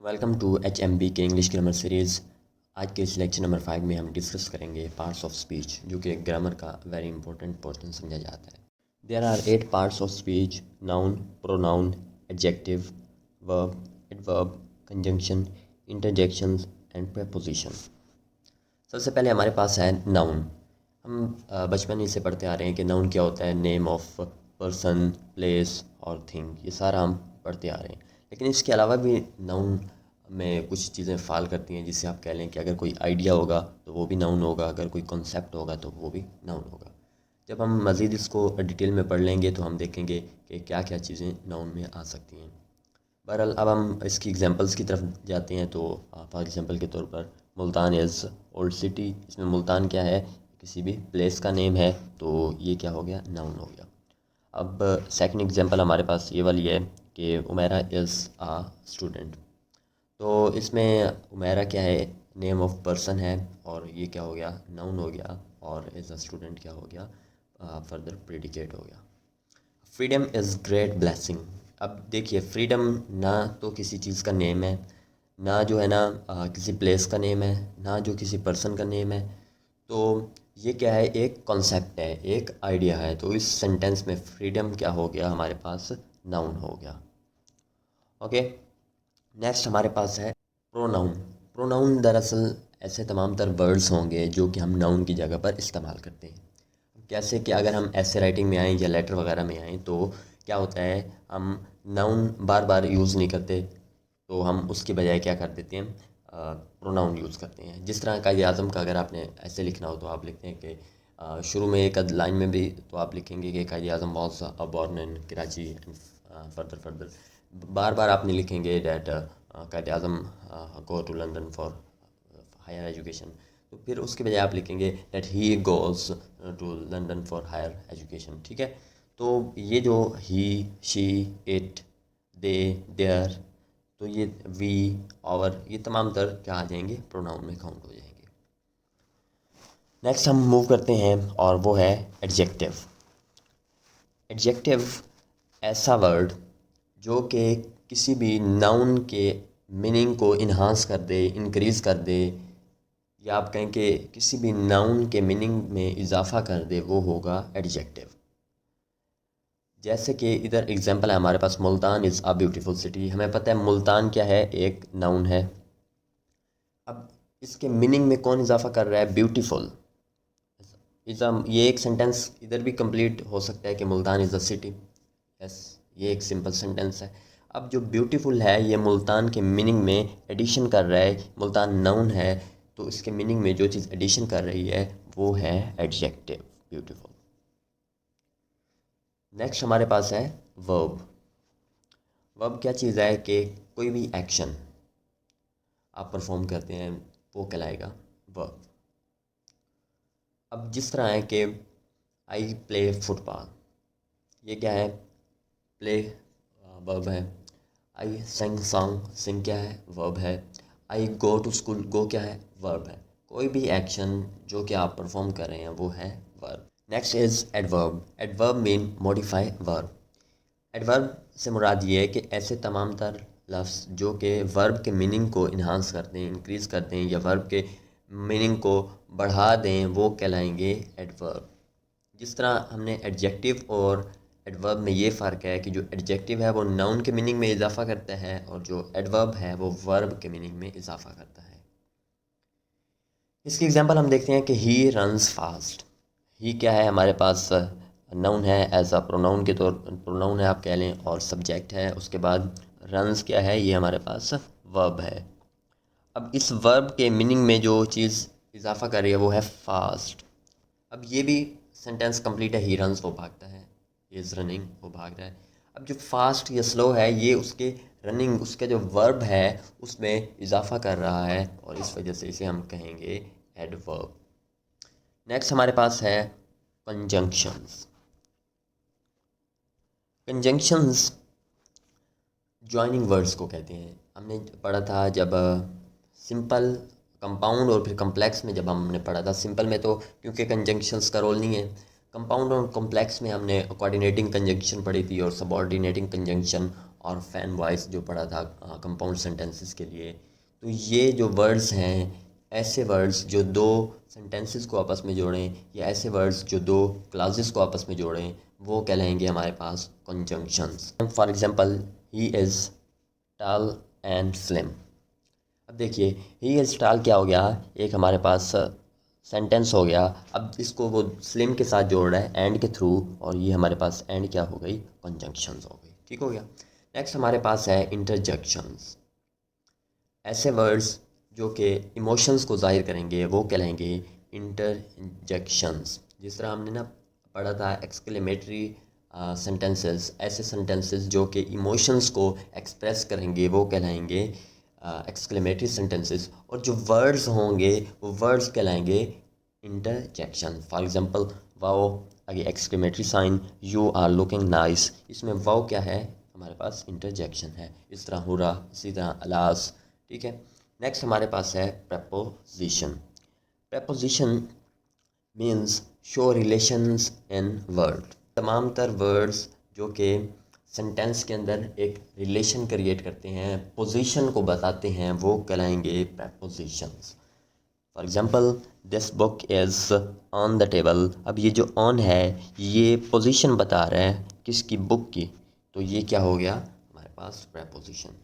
Welcome to HMB के English grammar series. आज के इस लेक्चर नंबर 5 में हम डिस्कस करेंगे पार्ट्स ऑफ स्पीच, जो कि ग्रामर का वेरी इंपॉर्टेंट पोर्शन समझा जाता है। There are 8 parts of speech: noun, pronoun, adjective, verb, adverb, conjunction, interjections and preposition. सबसे पहले हमारे पास है नाउन। हम बचपन ही से पढ़ते आ रहे हैं कि नाउन क्या होता है। नेम ऑफ पर्सन, प्लेस और थिंग, ये सारा हम पढ़ते आ रहे हैं। लेकिन इसके अलावा भी नाउन में कुछ चीज़ें फ़ाल करती हैं, जिससे आप कह लें कि अगर कोई आइडिया होगा तो वो भी नाउन होगा, अगर कोई कॉन्सेप्ट होगा तो वो भी नाउन होगा। जब हम मज़ीद इसको डिटेल में पढ़ लेंगे तो हम देखेंगे कि क्या क्या चीज़ें नाउन में आ सकती हैं। बहरहाल अब हम इसकी एग्जांपल्स की तरफ जाते हैं। तो फॉर एग्जांपल के तौर पर मुल्तान इज़ ओल्ड सिटी। इसमें मुल्तान क्या है? किसी भी प्लेस का नेम है, तो ये क्या हो गया? नाउन हो गया। अब सेकंड एग्जांपल हमारे पास ये वाली है कि उमेरा इज़ आ स्टूडेंट। तो इसमें उमेरा क्या है? नेम ऑफ पर्सन है, और ये क्या हो गया? नाउन हो गया। और एज अ स्टूडेंट क्या हो गया? फर्दर प्रेडिकेट हो गया। Freedom is great blessing. अब देखिए, फ्रीडम ना तो किसी चीज़ का नेम है, ना जो है ना किसी प्लेस का नेम है, ना जो किसी पर्सन का नेम है। तो ये क्या है? एक कॉन्सेप्ट है, एक आइडिया है। तो इस सेंटेंस में फ्रीडम क्या हो गया? हमारे पास नाउन हो गया। ओके, नेक्स्ट हमारे पास है प्रोनाउन। प्रोनाउन दरअसल ऐसे तमाम तर वर्ड्स होंगे जो कि हम नाउन की जगह पर इस्तेमाल करते हैं। कैसे कि अगर हम ऐसे राइटिंग में आएँ या लेटर वगैरह में आएँ तो क्या होता है, हम नाउन बार बार यूज़ नहीं करते, तो हम उसकी बजाय क्या कर देते हैं? प्रोनाउन यूज़ करते हैं। जिस तरह कायद आज़म का अगर आपने ऐसे लिखना हो तो आप लिखते हैं कि शुरू में एक लाइन में भी तो आप लिखेंगे कि Quaid Azam was born in Karachi and further further बार बार आप नहीं लिखेंगे that Quaid Azam go to London for higher education. तो फिर उसके बजाय आप लिखेंगे that he goes to London for higher education. ठीक है, तो ये जो he, she, it, they, there, तो ये वी, और ये तमाम तर क्या आ जाएंगे? प्रोनाउन में काउंट हो जाएंगे। नेक्स्ट हम मूव करते हैं और वो है एडजेक्टिव। एडजेक्टिव ऐसा वर्ड जो कि किसी भी नाउन के मीनिंग को इन्हांस कर दे, इंक्रीज़ कर दे, या आप कहें कि किसी भी नाउन के मीनिंग में इजाफा कर दे, वो होगा एडजेक्टिव। जैसे कि इधर एग्जांपल है हमारे पास, Multan is a beautiful city. हमें पता है मुल्तान क्या है? एक नाउन है। अब इसके मीनिंग में कौन इजाफा कर रहा है? ब्यूटीफुल। ये एक सेंटेंस इधर भी कंप्लीट हो सकता है कि Multan is a city. Yes, ये एक सिंपल सेंटेंस है। अब जो ब्यूटीफुल है, ये मुल्तान के मीनिंग में एडिशन कर रहा है। मुल्तान नाउन है, तो इसके मीनिंग में जो चीज़ एडिशन कर रही है वो है एडजेक्टिव, ब्यूटीफुल। नेक्स्ट हमारे पास है वर्ब। वर्ब क्या चीज़ है? कि कोई भी एक्शन आप परफॉर्म करते हैं वो कहलाएगा वर्ब। अब जिस तरह है कि आई प्ले फुटबॉल, ये क्या है? प्ले वर्ब है। आई सिंग सॉन्ग, सिंग क्या है? वर्ब है। आई गो टू स्कूल, गो क्या है? वर्ब है। कोई भी एक्शन जो कि आप परफॉर्म कर रहे हैं वो है verb. Next is adverb. Adverb mean modify verb. Adverb से मुराद ये है कि ऐसे तमाम तर लफ्ज़ जो कि वर्ब के मीनिंग को इन्हांस करते हैं, इंक्रीज़ करते हैं, या वर्ब के मीनिंग को बढ़ा दें, वो कहलाएंगे एडवर्ब। जिस तरह हमने एडजेक्टिव और एडवर्ब में ये फ़र्क है कि जो एडजेक्टिव है वो नाउन के मीनिंग में इजाफा करता है, और जो एडवर्ब है वो वर्ब के मीनिंग में इजाफा करता है। इसकी एग्जांपल हम देखते हैं कि ही रन्स फास्ट। ही क्या है? हमारे पास नाउन है, एज अ प्रोनाउन के तौर प्रोनाउन है आप कह लें, और सब्जेक्ट है। उसके बाद रन्स क्या है? ये हमारे पास वर्ब है। अब इस वर्ब के मीनिंग में जो चीज़ इजाफा कर रही है वो है फास्ट। अब ये भी सेंटेंस कंप्लीट है। ही रन्स, वो भागता है। इज़ रनिंग, वो भाग रहा है। अब जो फास्ट या स्लो है, ये उसके रनिंग, उसका जो वर्ब है उसमें इजाफा कर रहा है, और इस वजह से इसे हम कहेंगे एडवर्ब। नेक्स्ट हमारे पास है कंजंक्शंस। कंजंक्शंस जॉइनिंग वर्ड्स को कहते हैं। हमने पढ़ा था जब सिंपल, कंपाउंड और फिर कम्प्लेक्स में, जब हमने पढ़ा था सिंपल में तो क्योंकि कंजंक्शंस का रोल नहीं है। कंपाउंड और कॉम्प्लेक्स में हमने कोऑर्डिनेटिंग कंजंक्शन पढ़ी थी और सबऑर्डिनेटिंग कंजंक्शन और फैन वॉइस जो पढ़ा था कंपाउंड सेंटेंसेस के लिए। तो ये जो वर्ड्स हैं, ऐसे वर्ड्स जो दो सेंटेंसेस को आपस में जोड़ें या ऐसे वर्ड्स जो दो क्लासेस को आपस में जोड़ें, वो कहलाएंगे हमारे पास conjunctions. For example, he is tall and slim. अब देखिए, ही इज़ टॉल क्या हो गया, एक हमारे पास सेंटेंस हो गया। अब इसको वो स्लिम के साथ जोड़ रहा है एंड के थ्रू, और ये हमारे पास एंड क्या हो गई, कंजंक्शंस हो गई। ठीक हो गया। नेक्स्ट हमारे पास है इंटरजेक्शंस। ऐसे वर्ड्स जो कि इमोशंस को जाहिर करेंगे वो कहलाएंगे इंटरजेक्शंस। जिस तरह हमने ना पढ़ा था एक्सक्लेमेटरी सेंटेंसेस, ऐसे सेंटेंसेस जो कि इमोशंस को एक्सप्रेस करेंगे वो कहलाएंगे एक्सक्लेमेटरी सेंटेंसेस, और जो वर्ड्स होंगे वो वर्ड्स कहलाएंगे इंटरजेक्शन। फॉर एग्जांपल, वाओ, आगे exclamatory sign, you are looking nice, इसमें वाओ क्या है, हमारे पास इंटरजेक्शन है। इस तरह हुरा, इसी तरह अलास। ठीक है। नेक्स्ट हमारे पास है preposition. Preposition means show relations in word. तमाम तर वर्ड्स जो कि सेंटेंस के अंदर एक रिलेशन क्रिएट करते हैं, पोजीशन को बताते हैं, वो कहलाएंगे prepositions. For example, this book is on the table. अब ये जो ऑन है ये पोजीशन बता रहा है किसकी, बुक की, तो ये क्या हो गया हमारे पास प्रपोजिशन।